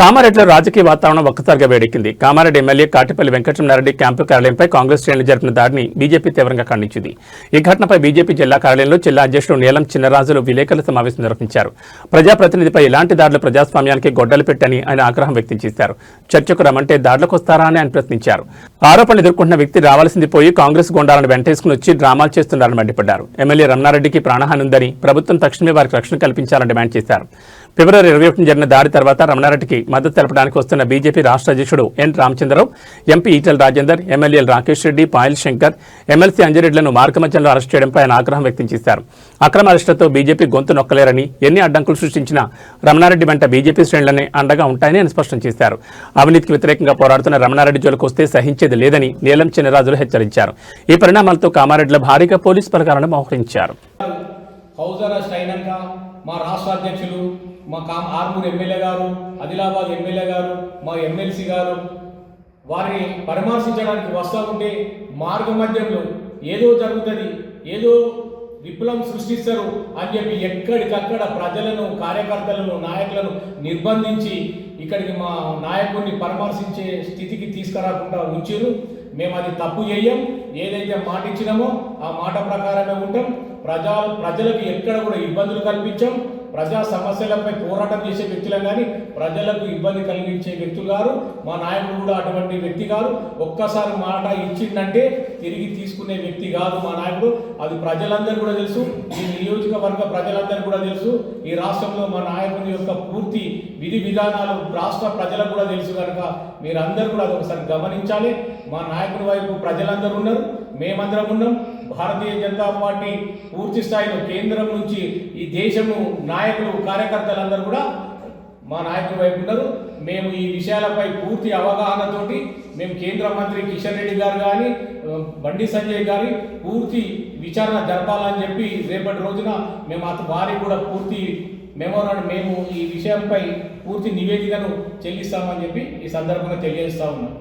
కామారెడ్డిలో రాజకీయ వాతావరణం ఒక్కసారిగా వేడెక్కింది. కామారెడ్డి ఎమ్మెల్యే కాటిపల్లి వెంకటరమణారెడ్డి క్యాంపు కార్యాలయంపై కాంగ్రెస్ శ్రేణులు జరిపిన దాడిని బీజేపీ తీవ్రంగా ఖండించింది. ఈ ఘటనపై బీజేపీ జిల్లా కార్యాలయంలో జిల్లా అధ్యక్షుడు నీలం చిన్నరాజులు విలేకరుల సమావేశం నిర్వహించారు. ప్రజాప్రతినిధిపై ఇలాంటి దాడులు ప్రజాస్వామ్యానికి గొడ్డలు పెట్టని ఆయన ఆగ్రహం వ్యక్తం చేశారు. చర్చకు రమ్మంటే దాడులకు వస్తారా అని ఆయన ప్రశ్నించారు. ఆరోపణలు ఎదుర్కొంటున్న వ్యక్తి రావాల్సింది పోయి కాంగ్రెస్ గుండాలను వెంటేసుకుని వచ్చి డ్రామాలు చేస్తున్నారని మండిపడ్డారు. ఎమ్మెల్యే రమణారెడ్డికి ప్రాణహాని ఉందని ప్రభుత్వం తక్షణమే వారికి రక్షణ కల్పించాలని డిమాండ్ చేశారు. ఫిబ్రవరి 21 జరిగిన దాడి తర్వాత రమణారెడ్డికి మద్దతు తెలపడానికి వస్తున్న బీజేపీ రాష్ట్ర అధ్యక్షుడు ఎన్ రామచంద్రరావు, ఎంపీ ఈటెల రాజేందర్, ఎమ్మెల్యేలు రాకేష్ రెడ్డి, పాయల్ శంకర్, ఎమ్మెల్సీ అంజిరెడ్డిలను మార్గమధ్యంలో అరెస్ట్ చేయడంపై ఆయన ఆగ్రహం వ్యక్తం చేశారు. అక్రమ అరెస్టులతో బీజేపీ గొంతు నొక్కలేరని, ఎన్ని అడ్డంకులు సృష్టించినా రమణారెడ్డి వెంట బీజేపీ శ్రేణులనే అండగా ఉంటాయని ఆయన స్పష్టం చేశారు. అవినీతికి వ్యతిరేకంగా పోరాడుతున్న రమణారెడ్డి జోలికి వస్తే సహించేది లేదని నీలం చిన్నరాజులు హెచ్చరించారు. ఈ పరిణామాలతో కామారెడ్డిలో భారీగా పోలీసు బలగాలను మోహరించారు. మా రాష్ట్ర అధ్యక్షులు, మా ఆర్మూర్ ఎమ్మెల్యే గారు, ఆదిలాబాద్ ఎమ్మెల్యే గారు, మా ఎమ్మెల్సీ గారు వారిని పరామర్శించడానికి వస్తూ ఉంటే మార్గ మధ్యంలో ఏదో జరుగుతుంది, ఏదో విప్లవం సృష్టిస్తారు అని చెప్పి ఎక్కడికక్కడ ప్రజలను, కార్యకర్తలను, నాయకులను నిర్బంధించి ఇక్కడికి మా నాయకుడిని పరామర్శించే స్థితికి తీసుకురాకుండా ఉంచారు. మేము అది తప్పు చేయం. ఏదైతే మాట ఇచ్చినామో ఆ మాట ప్రకారమే ఉంటాం. ప్రజలకు ఎక్కడ కూడా ఇబ్బందులు కల్పించాం. ప్రజా సమస్యలపై పోరాటం చేసే వ్యక్తులం కానీ ప్రజలకు ఇబ్బంది కలిగించే వ్యక్తులు గారు. మా నాయకుడు కూడా అటువంటి వ్యక్తి కాదు. ఒక్కసారి మాట ఇచ్చిందంటే తిరిగి తీసుకునే వ్యక్తి కాదు మా నాయకుడు. అది ప్రజలందరూ కూడా తెలుసు, ఈ నియోజకవర్గ ప్రజలందరూ కూడా తెలుసు. ఈ రాష్ట్రంలో మా నాయకుడి యొక్క పూర్తి విధి విధానాలు రాష్ట్ర ప్రజలకు కూడా తెలుసు. కనుక మీరందరూ కూడా అది ఒకసారి గమనించాలి. మా నాయకుడి వైపు ప్రజలందరూ ఉన్నారు, మేమందరం ఉన్నాం. భారతీయ జనతా పార్టీ పూర్తి స్థాయిలో కేంద్రం నుంచి ఈ దేశము నాయకులు, కార్యకర్తలందరూ కూడా మా నాయకుల వైపు ఉన్నారు. మేము ఈ విషయాలపై పూర్తి అవగాహనతోటి మేము కేంద్ర మంత్రి కిషన్ రెడ్డి గారు కానీ, బండి సంజయ్ గారి పూర్తి విచారణ జరపాలని చెప్పి రేపటి రోజున మేము వారికి కూడా పూర్తి మేము ఈ విషయంపై పూర్తి నివేదికను చెల్లిస్తామని చెప్పి ఈ సందర్భంగా తెలియజేస్తా ఉన్నాం.